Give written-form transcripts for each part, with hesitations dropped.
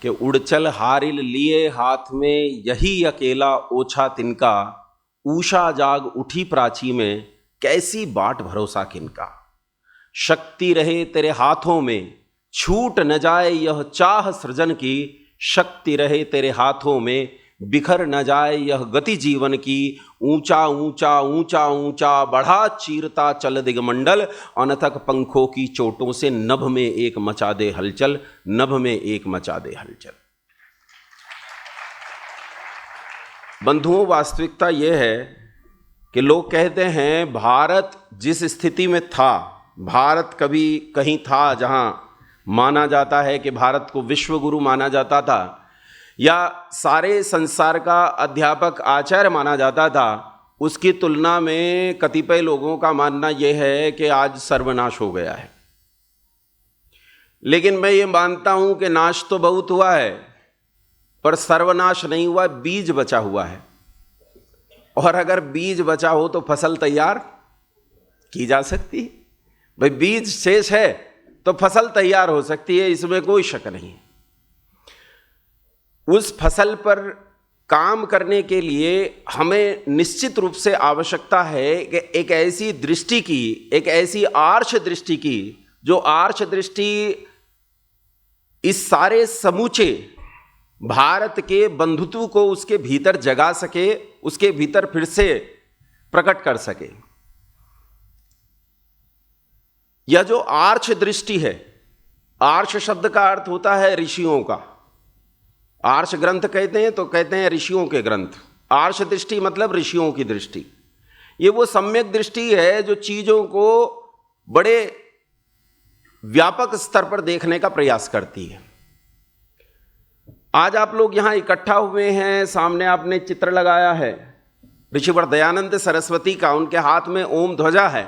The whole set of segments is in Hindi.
कि उड़चल हारिल लिए हाथ में, यही अकेला ओछा तिनका, ऊषा जाग उठी प्राची में, कैसी बाट भरोसा किनका। शक्ति रहे तेरे हाथों में, छूट न जाए यह चाह सृजन की, शक्ति रहे तेरे हाथों में, बिखर न जाए यह गति जीवन की। ऊंचा ऊंचा ऊंचा ऊंचा बढ़ा चीरता चल दिगमंडल, अनथक पंखों की चोटों से नभ में एक मचा दे हलचल, नभ में एक मचा दे हलचल। बंधुओं, वास्तविकता यह है कि लोग कहते हैं भारत जिस स्थिति में था, भारत कभी कहीं था जहां माना जाता है कि भारत को विश्व गुरु माना जाता था या सारे संसार का अध्यापक आचार्य माना जाता था, उसकी तुलना में कतिपय लोगों का मानना यह है कि आज सर्वनाश हो गया है। लेकिन मैं ये मानता हूं कि नाश तो बहुत हुआ है, पर सर्वनाश नहीं हुआ, बीज बचा हुआ है। और अगर बीज बचा हो तो फसल तैयार की जा सकती है। भाई, बीज शेष है तो फसल तैयार हो सकती है, इसमें कोई शक नहीं। उस फसल पर काम करने के लिए हमें निश्चित रूप से आवश्यकता है कि एक ऐसी दृष्टि की, एक ऐसी आर्ष दृष्टि की, जो आर्ष दृष्टि इस सारे समूचे भारत के बंधुत्व को उसके भीतर जगा सके, उसके भीतर फिर से प्रकट कर सके। यह जो आर्ष दृष्टि है, आर्ष शब्द का अर्थ होता है ऋषियों का। आर्ष ग्रंथ कहते हैं तो कहते हैं ऋषियों के ग्रंथ। आर्ष दृष्टि मतलब ऋषियों की दृष्टि। ये वो सम्यक दृष्टि है जो चीजों को बड़े व्यापक स्तर पर देखने का प्रयास करती है। आज आप लोग यहां इकट्ठा हुए हैं, सामने आपने चित्र लगाया है ऋषिवर दयानंद सरस्वती का, उनके हाथ में ओम ध्वजा है।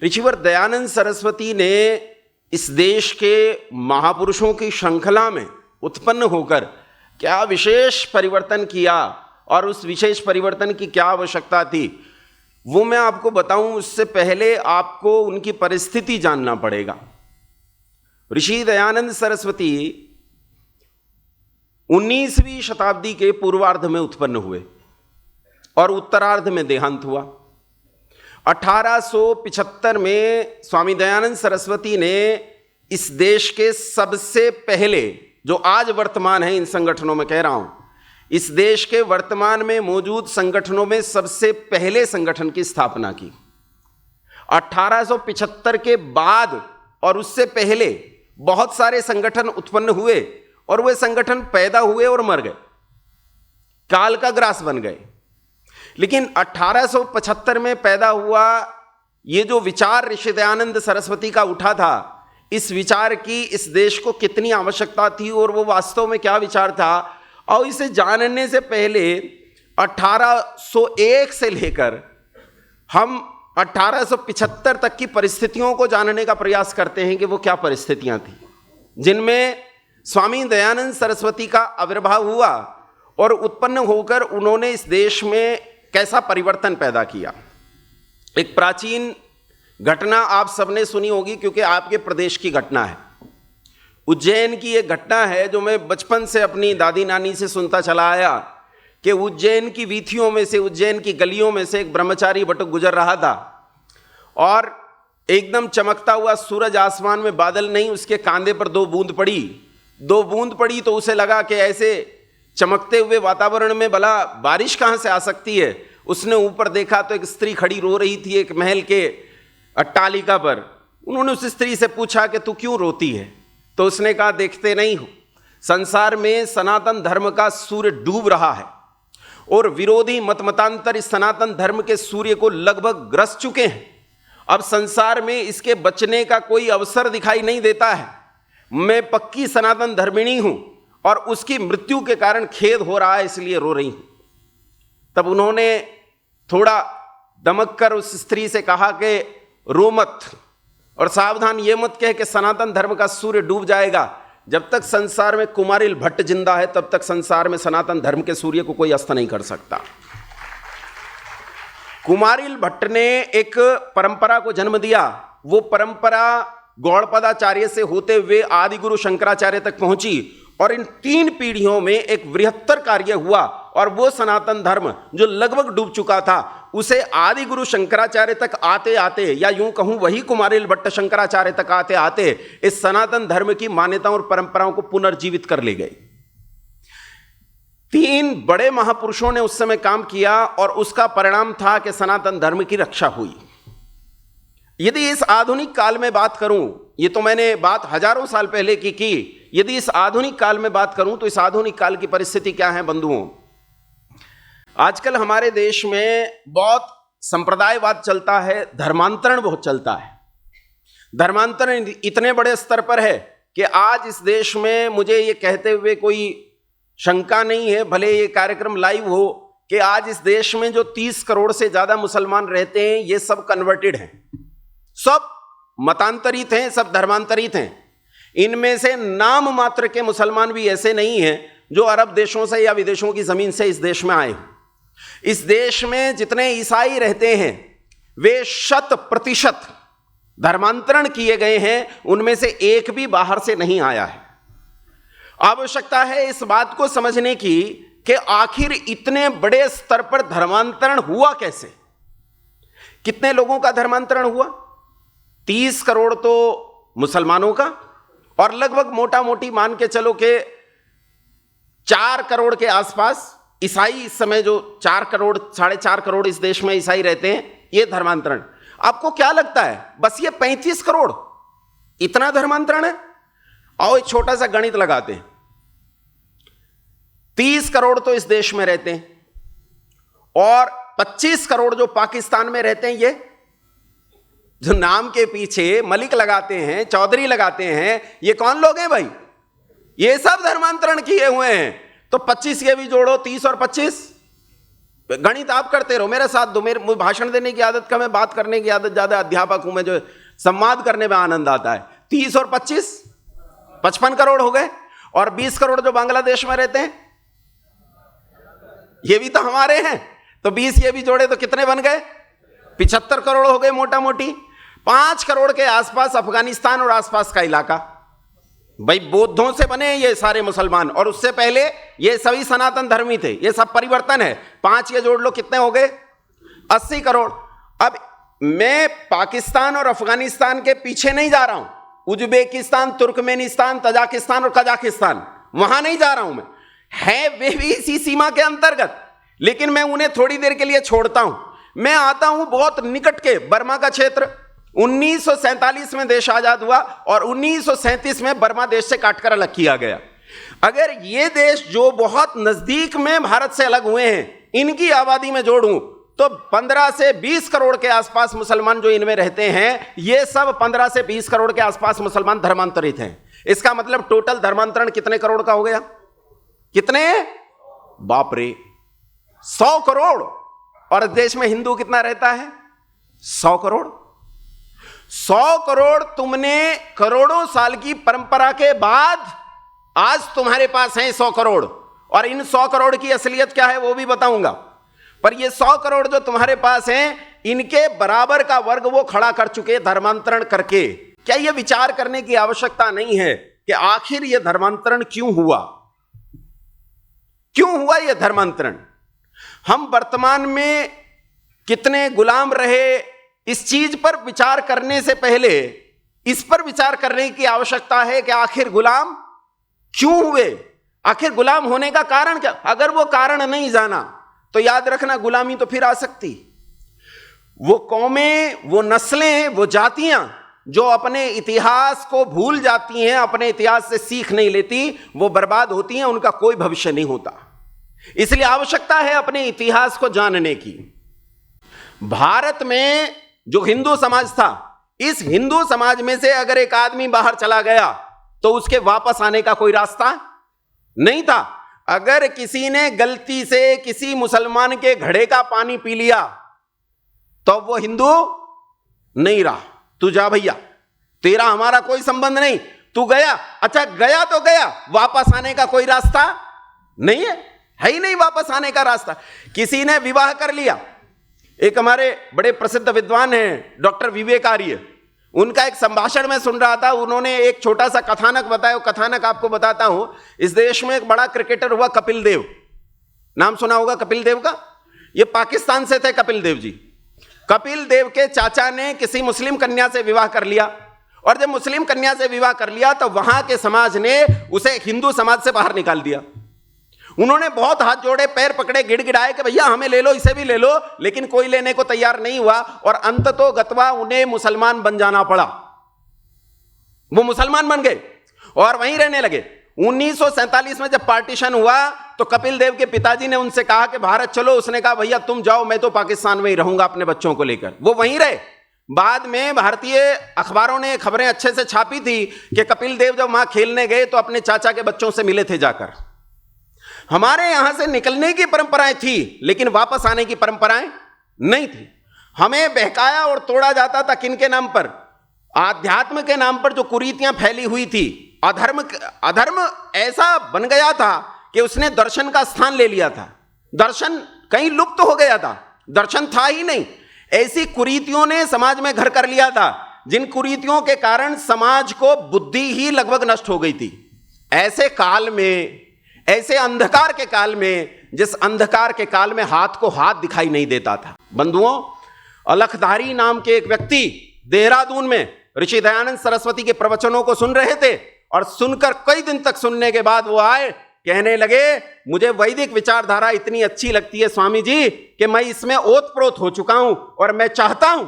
ऋषिवर दयानंद सरस्वती ने इस देश के महापुरुषों की श्रृंखला में उत्पन्न होकर क्या विशेष परिवर्तन किया और उस विशेष परिवर्तन की क्या आवश्यकता थी, वो मैं आपको बताऊं। उससे पहले आपको उनकी परिस्थिति जानना पड़ेगा। ऋषि दयानंद सरस्वती 19वीं शताब्दी के पूर्वार्ध में उत्पन्न हुए और उत्तरार्ध में देहांत हुआ। 1875 में स्वामी दयानंद सरस्वती ने इस देश के सबसे पहले, जो आज वर्तमान है इन संगठनों में कह रहा हूं, इस देश के वर्तमान में मौजूद संगठनों में सबसे पहले संगठन की स्थापना की। 1875 के बाद और उससे पहले बहुत सारे संगठन उत्पन्न हुए और वे संगठन पैदा हुए और मर गए, काल का ग्रास बन गए। लेकिन 1875 में पैदा हुआ ये जो विचार ऋषि दयानंद सरस्वती का उठा था, इस विचार की इस देश को कितनी आवश्यकता थी और वो वास्तव में क्या विचार था, और इसे जानने से पहले 1801 से लेकर हम 1875 तक की परिस्थितियों को जानने का प्रयास करते हैं कि वो क्या परिस्थितियां थी जिनमें स्वामी दयानंद सरस्वती का आविर्भाव हुआ और उत्पन्न होकर उन्होंने इस देश में कैसा परिवर्तन पैदा किया। एक प्राचीन घटना आप सबने सुनी होगी क्योंकि आपके प्रदेश की घटना है। उज्जैन की एक घटना है जो मैं बचपन से अपनी दादी नानी से सुनता चला आया कि उज्जैन की वीथियों में से, उज्जैन की गलियों में से एक ब्रह्मचारी बटुक गुजर रहा था और एकदम चमकता हुआ सूरज, आसमान में बादल नहीं, उसके कांधे पर दो बूंद पड़ी तो उसे लगा कि ऐसे चमकते हुए वातावरण में भला बारिश कहाँ से आ सकती है। उसने ऊपर देखा तो एक स्त्री खड़ी रो रही थी एक महल के अट्टालिका पर। उन्होंने उस स्त्री से पूछा कि तू क्यों रोती है, तो उसने कहा देखते नहीं हो, संसार में सनातन धर्म का सूर्य डूब रहा है और विरोधी मतमतांतर इस सनातन धर्म के सूर्य को लगभग ग्रस चुके हैं। अब संसार में इसके बचने का कोई अवसर दिखाई नहीं देता है। मैं पक्की सनातन धर्मिणी हूं और उसकी मृत्यु के कारण खेद हो रहा है, इसलिए रो रही हूं। तब उन्होंने थोड़ा दमक कर उस स्त्री से कहा कि रो मत और सावधान, ये मत कह कि सनातन धर्म का सूर्य डूब जाएगा। जब तक संसार में कुमारिल भट्ट जिंदा है तब तक संसार में सनातन धर्म के सूर्य को कोई अस्त नहीं कर सकता। कुमारिल भट्ट ने एक परंपरा को जन्म दिया। वो परंपरा गौड़पदाचार्य से होते हुए आदि गुरु शंकराचार्य तक पहुंची और इन 3 पीढ़ियों में एक बृहत्तर कार्य हुआ, और वो सनातन धर्म जो लगभग डूब चुका था, उसे आदि गुरु शंकराचार्य तक आते आते, या यूं कहूं वही कुमारिल भट्ट शंकराचार्य तक आते आते इस सनातन धर्म की मान्यताओं और परंपराओं को पुनर्जीवित कर ले गए। 3 बड़े महापुरुषों ने उस समय काम किया, और उसका परिणाम था कि सनातन धर्म की रक्षा हुई। यदि इस आधुनिक काल में बात करूं, ये तो मैंने बात हजारों साल पहले की, यदि इस आधुनिक काल में बात करूं तो इस आधुनिक काल की परिस्थिति क्या है बंधुओं? आजकल हमारे देश में बहुत संप्रदायवाद चलता है, धर्मांतरण बहुत चलता है। धर्मांतरण इतने बड़े स्तर पर है कि आज इस देश में मुझे ये कहते हुए कोई शंका नहीं है, भले ये कार्यक्रम लाइव हो, कि आज इस देश में जो 30 करोड़ से ज्यादा मुसलमान रहते हैं, ये सब कन्वर्टेड हैं, सब मतांतरित हैं, सब धर्मांतरित हैं। इनमें से नाम मात्र के मुसलमान भी ऐसे नहीं हैं जो अरब देशों से या विदेशों की जमीन से इस देश में आए। इस देश में जितने ईसाई रहते हैं वे 100% धर्मांतरण किए गए हैं, उनमें से एक भी बाहर से नहीं आया है। आवश्यकता है इस बात को समझने की कि आखिर इतने बड़े स्तर पर धर्मांतरण हुआ कैसे। कितने लोगों का धर्मांतरण हुआ? 30 करोड़ तो मुसलमानों का, और लगभग मोटा मोटी मान के चलो कि 4 करोड़ के आसपास ईसाई। इस समय जो 4 करोड़ 4.5 करोड़ इस देश में ईसाई रहते हैं, ये धर्मांतरण। आपको क्या लगता है बस ये 35 करोड़ इतना धर्मांतरण है? आओ एक छोटा सा गणित लगाते हैं। 30 करोड़ तो इस देश में रहते हैं, और 25 करोड़ जो पाकिस्तान में रहते हैं, ये जो नाम के पीछे मलिक लगाते हैं, चौधरी लगाते हैं, ये कौन लोग हैं भाई? ये सब धर्मांतरण किए हुए हैं। तो 25 ये भी जोड़ो, 30 और 25, गणित आप करते रहो, मेरे साथ दो। मेरे भाषण देने की आदत कम है, बात करने की आदत ज्यादा। अध्यापक हूं मैं, जो संवाद करने में आनंद आता है। 30 और 25 55 करोड़ हो गए, और 20 करोड़ जो बांग्लादेश में रहते हैं, ये भी तो हमारे हैं। तो 20 ये भी जोड़े तो कितने बन गए? 75 करोड़ हो गए मोटा मोटी। 5 करोड़ के आसपास अफगानिस्तान और आसपास का इलाका, भाई बौद्धों से बने ये सारे मुसलमान, और उससे पहले ये सभी सनातन धर्मी थे। ये सब परिवर्तन है। 5 ये जोड़ लो, कितने हो गए? 80 करोड़। अब मैं पाकिस्तान और अफगानिस्तान के पीछे नहीं जा रहा हूं, उज्बेकिस्तान, तुर्कमेनिस्तान, तजाकिस्तान और कजाकिस्तान, वहां नहीं जा रहा हूं मैं। है वे भी इसी सीमा के अंतर्गत, लेकिन मैं उन्हें थोड़ी देर के लिए छोड़ता हूं। मैं आता हूं बहुत निकट के बर्मा का क्षेत्र। 1947 में देश आजाद हुआ, और 1937 में बर्मा देश से काटकर अलग किया गया। अगर ये देश जो बहुत नजदीक में भारत से अलग हुए हैं, इनकी आबादी में जोड़ूं तो 15 से 20 करोड़ के आसपास मुसलमान जो इनमें रहते हैं, ये सब 15 से 20 करोड़ के आसपास मुसलमान धर्मांतरित हैं। इसका मतलब टोटल धर्मांतरण कितने करोड़ का हो गया? कितने? बाप रे, 100 करोड़। और देश में हिंदू कितना रहता है? 100 करोड़। 100 करोड़ तुमने करोड़ों साल की परंपरा के बाद आज तुम्हारे पास है 100 करोड़, और इन 100 करोड़ की असलियत क्या है वो भी बताऊंगा। पर ये 100 करोड़ जो तुम्हारे पास हैं, इनके बराबर का वर्ग वो खड़ा कर चुके धर्मांतरण करके। क्या ये विचार करने की आवश्यकता नहीं है कि आखिर ये धर्मांतरण क्यों हुआ? क्यों हुआ ये धर्मांतरण? हम वर्तमान में कितने गुलाम रहे, इस चीज पर विचार करने से पहले इस पर विचार करने की आवश्यकता है कि आखिर गुलाम क्यों हुए, आखिर गुलाम होने का कारण क्या। अगर वो कारण नहीं जाना तो याद रखना गुलामी तो फिर आ सकती। वो कौमें, वो नस्लें, वो जातियां जो अपने इतिहास को भूल जाती हैं, अपने इतिहास से सीख नहीं लेती, वो बर्बाद होती हैं, उनका कोई भविष्य नहीं होता। इसलिए आवश्यकता है अपने इतिहास को जानने की। भारत में जो हिंदू समाज था, इस हिंदू समाज में से अगर एक आदमी बाहर चला गया तो उसके वापस आने का कोई रास्ता नहीं था। अगर किसी ने गलती से किसी मुसलमान के घड़े का पानी पी लिया तो वो हिंदू नहीं रहा। तू जा भैया, तेरा हमारा कोई संबंध नहीं, तू गया। अच्छा गया तो गया, वापस आने का कोई रास्ता नहीं है ही नहीं वापस आने का रास्ता। किसी ने विवाह कर लिया, एक हमारे बड़े प्रसिद्ध विद्वान हैं डॉक्टर विवेक आर्य, उनका एक संभाषण में सुन रहा था, उन्होंने एक छोटा सा कथानक बताया। वो कथानक आपको बताता हूं। इस देश में एक बड़ा क्रिकेटर हुआ कपिल देव, नाम सुना होगा कपिल देव का। ये पाकिस्तान से थे कपिल देव जी। कपिल देव के चाचा ने किसी मुस्लिम कन्या से विवाह कर लिया, और जब मुस्लिम कन्या से विवाह कर लिया तो वहां के समाज ने उसे हिंदू समाज से बाहर निकाल दिया। उन्होंने बहुत हाथ जोड़े, पैर पकड़े, गिड़गिड़ाए कि भैया हमें ले लो, इसे भी ले लो, लेकिन कोई लेने को तैयार नहीं हुआ, और अंततोगत्वा उन्हें मुसलमान बन जाना पड़ा। वो मुसलमान बन गए और वहीं रहने लगे। 1947 में जब पार्टीशन हुआ तो कपिल देव के पिताजी ने उनसे कहा कि भारत चलो। उसने कहा भैया तुम जाओ, मैं तो पाकिस्तान में ही रहूंगा अपने बच्चों को लेकर। वो वहीं रहे। बाद में भारतीय अखबारों ने खबरें अच्छे से छापी थी कि कपिल देव जब वहां खेलने गए तो अपने चाचा के बच्चों से मिले थे जाकर। हमारे यहां से निकलने की परंपराएं थी, लेकिन वापस आने की परंपराएं नहीं थी। हमें बहकाया और तोड़ा जाता था किनके नाम पर? आध्यात्म के नाम पर जो कुरीतियां फैली हुई थी। अधर्म ऐसा बन गया था कि उसने दर्शन का स्थान ले लिया था। दर्शन कहीं लुप्त हो गया था, दर्शन था ही नहीं। ऐसी कुरीतियों ने समाज में घर कर लिया था, जिन कुरीतियों के कारण समाज को बुद्धि ही लगभग नष्ट हो गई थी। ऐसे काल में, ऐसे अंधकार के काल में, जिस अंधकार के काल में हाथ को हाथ दिखाई नहीं देता था। बंधुओं, अलखधारी नाम के एक व्यक्ति देहरादून में ऋषि दयानंद सरस्वती के प्रवचनों को सुन रहे थे, और सुनकर कई दिन तक सुनने के बाद वो आए, कहने लगे मुझे वैदिक विचारधारा इतनी अच्छी लगती है स्वामी जी कि मैं इसमें ओतप्रोत हो चुका हूं, और मैं चाहता हूं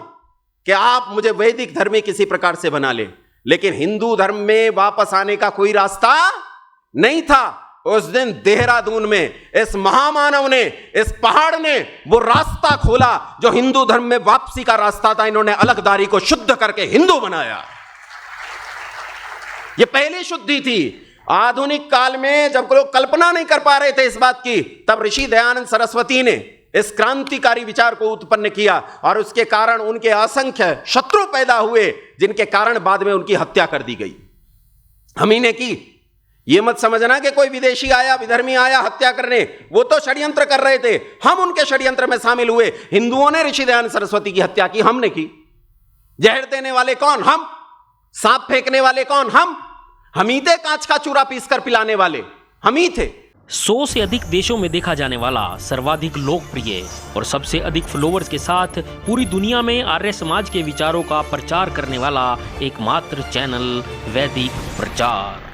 कि आप मुझे वैदिक धर्मी किसी प्रकार से बना ले। लेकिन हिंदू धर्म में वापस आने का कोई रास्ता नहीं था। उस दिन देहरादून में इस महामानव ने, इस पहाड़ ने वो रास्ता खोला जो हिंदू धर्म में वापसी का रास्ता था। इन्होंने अलखदारी को शुद्ध करके हिंदू बनाया। ये पहली शुद्धि थी। आधुनिक काल में जब लोग कल्पना नहीं कर पा रहे थे इस बात की, तब ऋषि दयानंद सरस्वती ने इस क्रांतिकारी विचार को उत्पन्न किया, और उसके कारण उनके असंख्य शत्रु पैदा हुए, जिनके कारण बाद में उनकी हत्या कर दी गई। हम ही ने की। ये मत समझना कि कोई विदेशी आया, विधर्मी आया हत्या करने। वो तो षड्यंत्र कर रहे थे, हम उनके षड्यंत्र में शामिल हुए। हिंदुओं ने ऋषि दयानंद सरस्वती की हत्या की, हमने की। जहर देने वाले कौन? हम। सांप फेंकने वाले कौन? हम ही थे। कांच का चूरा पीसकर पिलाने वाले हम ही थे। 100 से अधिक देशों में देखा जाने वाला, सर्वाधिक लोकप्रिय और सबसे अधिक फॉलोअर्स के साथ पूरी दुनिया में आर्य समाज के विचारों का प्रचार करने वाला एकमात्र चैनल वैदिक प्रचार।